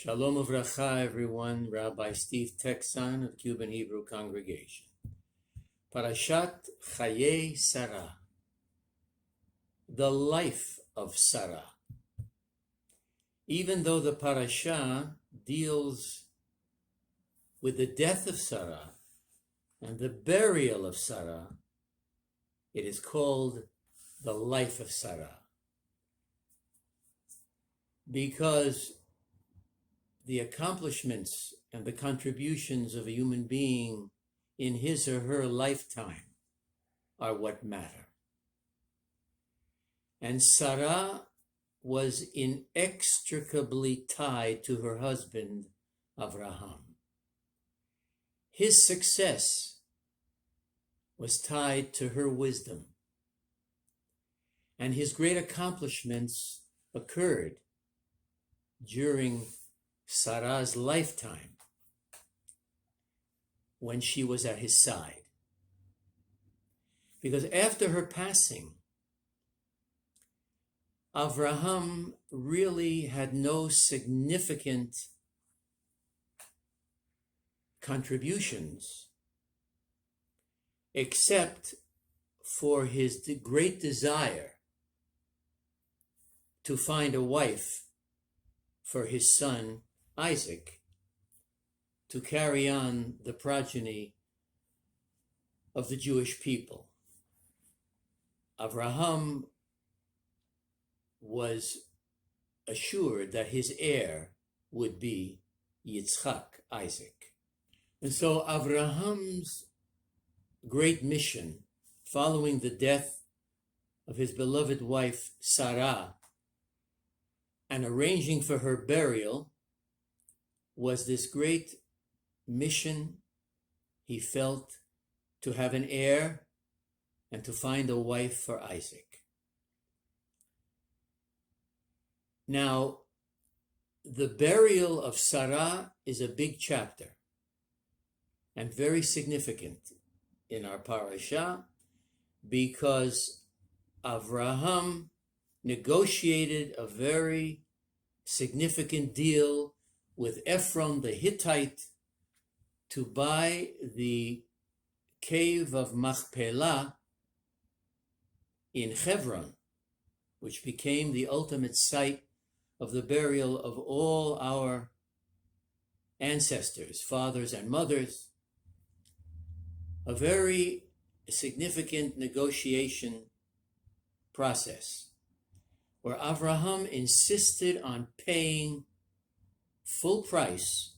Shalom uvracha, everyone. Rabbi Steve Texon of Cuban Hebrew Congregation. Parashat Chayei Sarah, the life of Sarah. Even though the parasha deals with the death of Sarah and the burial of Sarah, it is called the life of Sarah, because the accomplishments and the contributions of a human being in his or her lifetime are what matter. And Sarah was inextricably tied to her husband, Avraham. His success was tied to her wisdom, and his great accomplishments occurred during Sarah's lifetime, when she was at his side. Because after her passing, Avraham really had no significant contributions except for his great desire to find a wife for his son Isaac, to carry on the progeny of the Jewish people. Avraham was assured that his heir would be Yitzchak, Isaac. And so Avraham's great mission, following the death of his beloved wife Sarah and arranging for her burial, was this great mission he felt to have an heir and to find a wife for Isaac. Now, the burial of Sarah is a big chapter and very significant in our parasha, because Avraham negotiated a very significant deal with Ephron the Hittite to buy the cave of Machpelah in Hebron, which became the ultimate site of the burial of all our ancestors, fathers and mothers. A very significant negotiation process where Avraham insisted on paying full price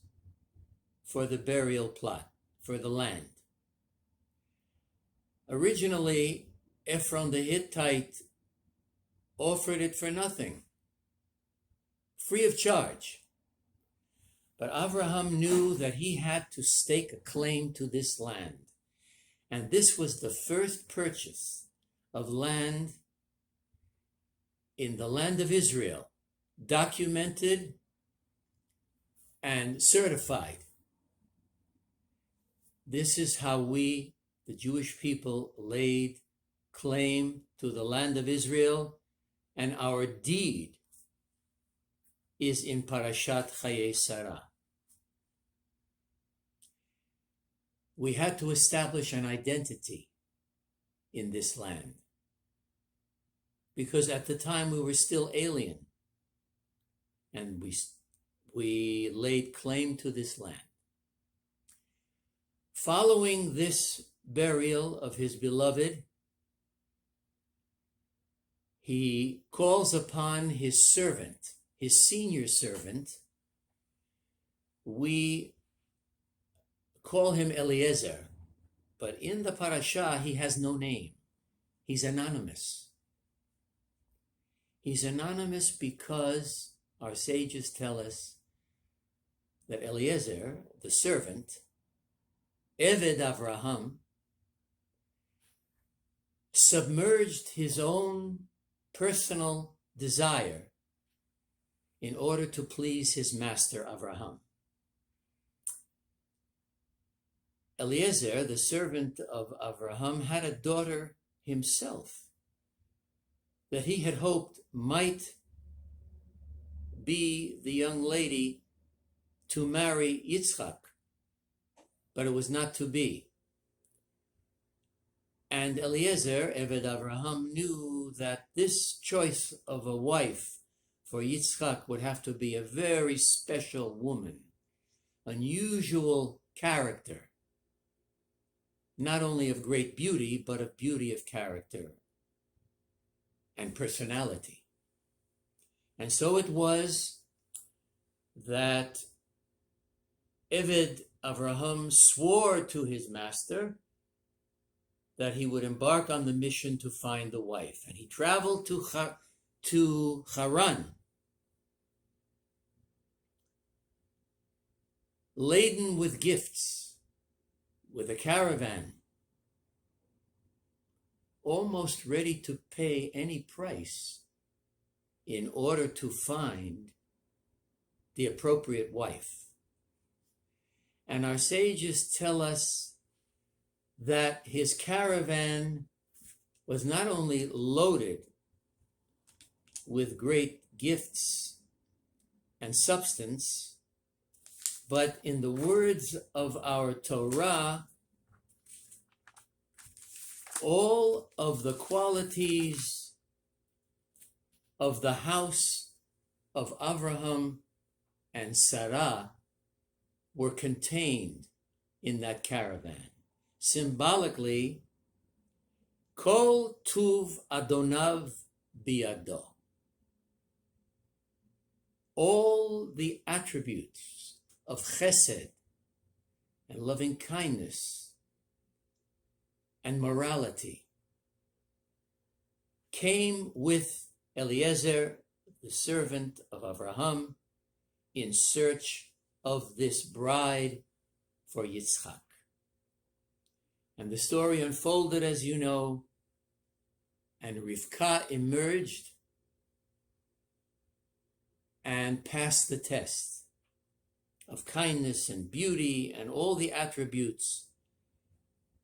for the burial plot, for the land. Originally, Ephron the Hittite offered it for nothing, free of charge. But Avraham knew that he had to stake a claim to this land. And this was the first purchase of land in the land of Israel, documented and certified. This is how we, the Jewish people, laid claim to the land of Israel, and our deed is in Parashat Chayei Sarah. We had to establish an identity in this land, because at the time we were still alien, and we laid claim to this land. Following this burial of his beloved, he calls upon his servant, his senior servant. We call him Eliezer, but in the parasha he has no name. He's anonymous. He's anonymous because our sages tell us that Eliezer, the servant, Eved Avraham, submerged his own personal desire in order to please his master Avraham. Eliezer, the servant of Avraham, had a daughter himself that he had hoped might be the young lady to marry Yitzchak, but it was not to be. And Eliezer, Eved Avraham, knew that this choice of a wife for Yitzchak would have to be a very special woman, unusual character, not only of great beauty, but of beauty of character and personality. And so it was that Eved Avraham swore to his master that he would embark on the mission to find the wife. And he traveled to Haran, laden with gifts, with a caravan, almost ready to pay any price in order to find the appropriate wife. And our sages tell us that his caravan was not only loaded with great gifts and substance, but in the words of our Torah, all of the qualities of the house of Avraham and Sarah were contained in that caravan. Symbolically, Kol Tuv Adonav Biado. All the attributes of chesed and loving kindness and morality came with Eliezer, the servant of Avraham, in search of this bride for Yitzchak. And the story unfolded, as you know, and Rivka emerged and passed the test of kindness and beauty and all the attributes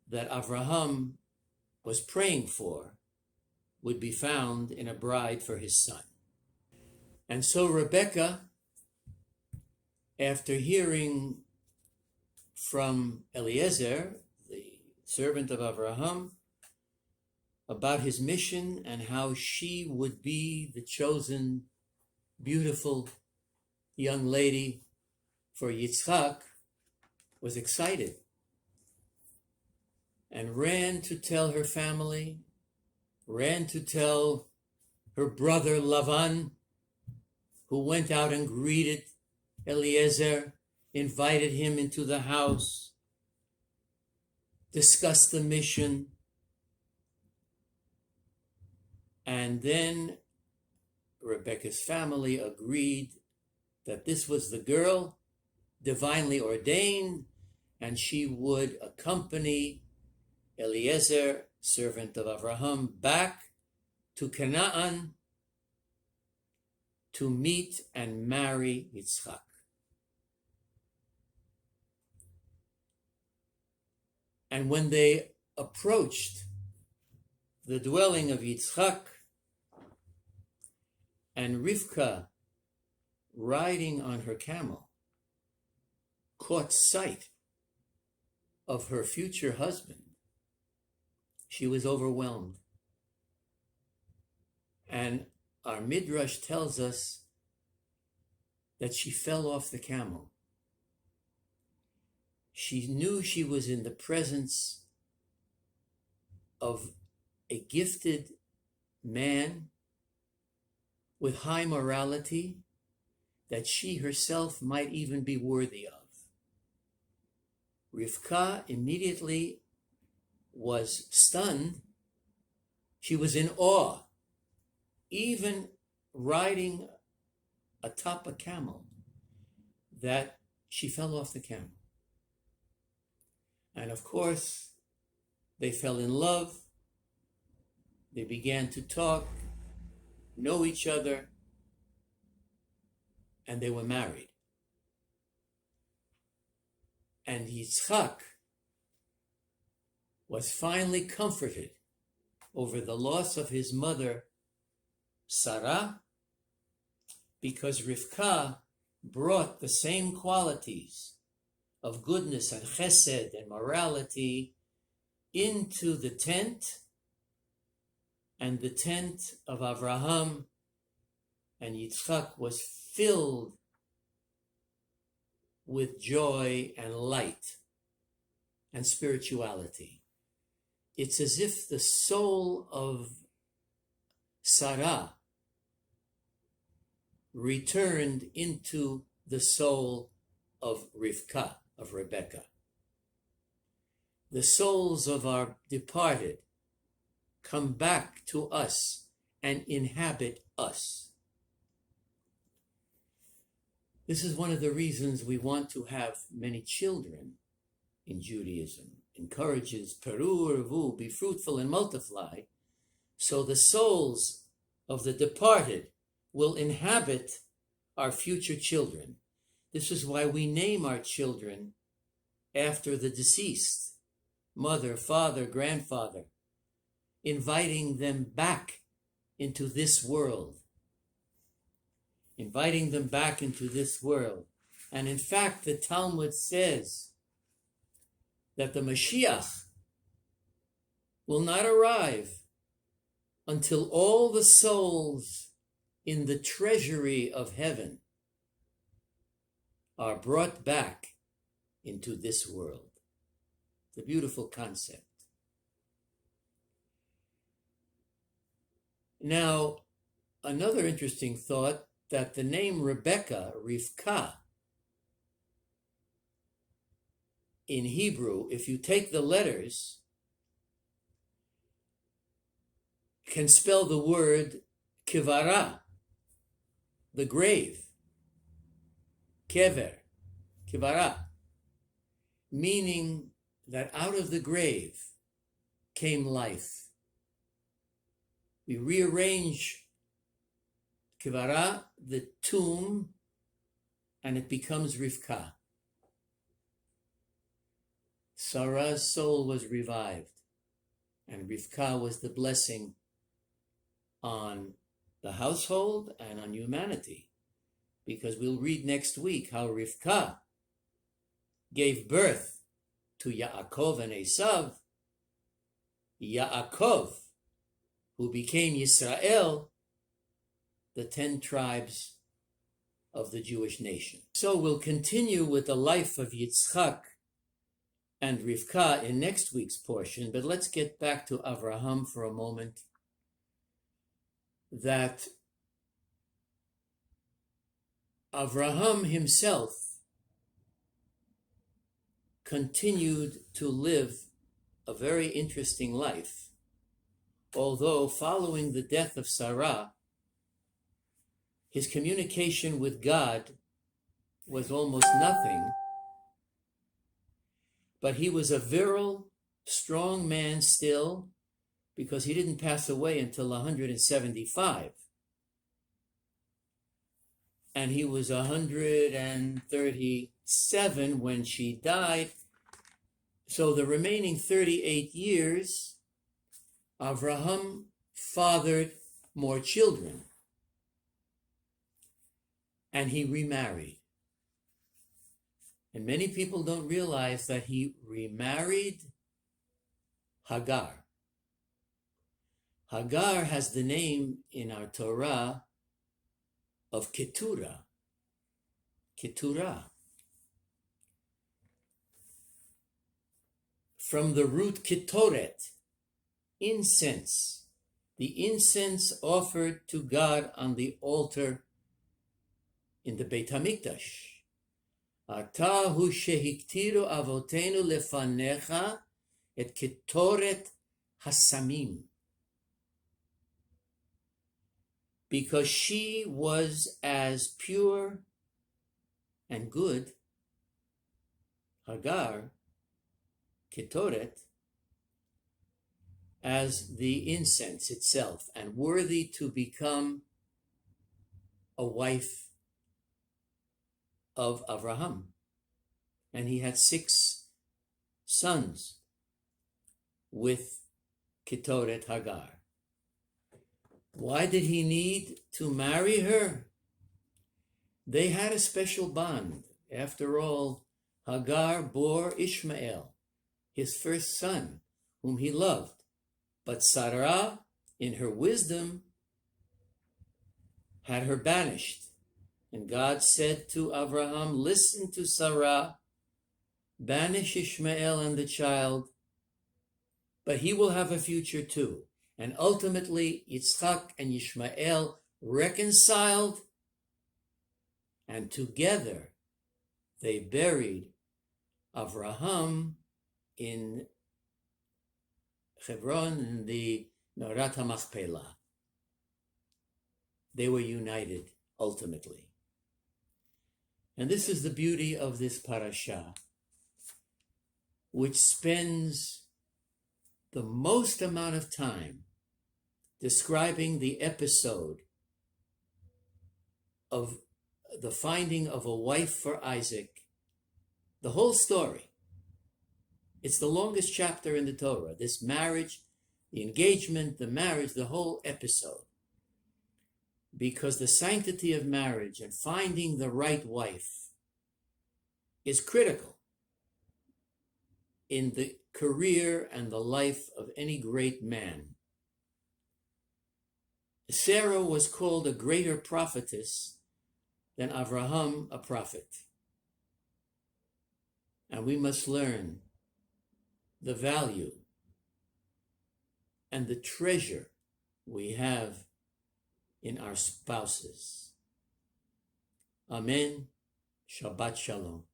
that Avraham was praying for would be found in a bride for his son. And so Rebekah, after hearing from Eliezer, the servant of Avraham, about his mission and how she would be the chosen, beautiful young lady for Yitzchak, was excited and ran to tell her family, ran to tell her brother Lavan, who went out and greeted Eliezer, invited him into the house, discussed the mission, and then Rebekah's family agreed that this was the girl, divinely ordained, and she would accompany Eliezer, servant of Avraham, back to Canaan to meet and marry Yitzchak. And when they approached the dwelling of Yitzchak, and Rivka, riding on her camel, caught sight of her future husband, she was overwhelmed. And our Midrash tells us that she fell off the camel. She knew she was in the presence of a gifted man with high morality that she herself might even be worthy of. Rivka immediately was stunned. She was in awe, even riding atop a camel, that she fell off the camel. And of course, they fell in love. They began to talk, know each other, and they were married. And Yitzchak was finally comforted over the loss of his mother, Sarah, because Rivka brought the same qualities of goodness and chesed and morality into the tent, and the tent of Avraham and Yitzchak was filled with joy and light and spirituality. It's as if the soul of Sarah returned into the soul of Rivka, of Rebecca. The souls of our departed come back to us and inhabit us. This is one of the reasons we want to have many children in Judaism. Encourages Peru Urvu, be fruitful and multiply, so the souls of the departed will inhabit our future children. This is why we name our children after the deceased, mother, father, grandfather, inviting them back into this world. Inviting them back into this world. And in fact, the Talmud says that the Mashiach will not arrive until all the souls in the treasury of heaven are brought back into this world. It's a beautiful concept. Now, another interesting thought, that the name Rebecca, Rivka, in Hebrew, if you take the letters, can spell the word kivara, the grave, kever, kivara, meaning that out of the grave came life. We rearrange kivara, the tomb, and it becomes Rivka. Sarah's soul was revived, and Rivka was the blessing on the household and on humanity, because we'll read next week how Rivka gave birth to Yaakov and Esav. Yaakov, who became Yisrael, the 10 tribes of the Jewish nation. So we'll continue with the life of Yitzchak and Rivka in next week's portion, but let's get back to Avraham for a moment. That Avraham himself continued to live a very interesting life, although following the death of Sarah, his communication with God was almost nothing, but he was a virile, strong man still, because he didn't pass away until 175. And he was 137 when she died. So the remaining 38 years, Avraham fathered more children. And he remarried. And many people don't realize that he remarried Hagar. Hagar has the name in our Torah of Keturah. Keturah. From the root Ketoret, incense. The incense offered to God on the altar in the Beit HaMikdash. Ata hu shehiktiru avotenu lefanecha et ketoret hasamim. Because she was as pure and good, Hagar, Ketoret, as the incense itself, and worthy to become a wife of Avraham. And he had 6 sons with Ketoret Hagar. Why did he need to marry her? They had a special bond. After all, Hagar bore Ishmael, his first son, whom he loved. But Sarah, in her wisdom, had her banished. And God said to Abraham, listen to Sarah, banish Ishmael and the child, but he will have a future too. And ultimately, Yitzchak and Ishmael reconciled, and together they buried Abraham in Hebron, in the Me'arat HaMachpelah. They were united ultimately. And this is the beauty of this parasha, which spends the most amount of time describing the episode of the finding of a wife for Isaac, the whole story. It's the longest chapter in the Torah, this marriage, the engagement, the marriage, the whole episode. Because the sanctity of marriage and finding the right wife is critical in the career and the life of any great man. Sarah was called a greater prophetess than Abraham a prophet. And we must learn the value and the treasure we have in our spouses. Amen. Shabbat Shalom.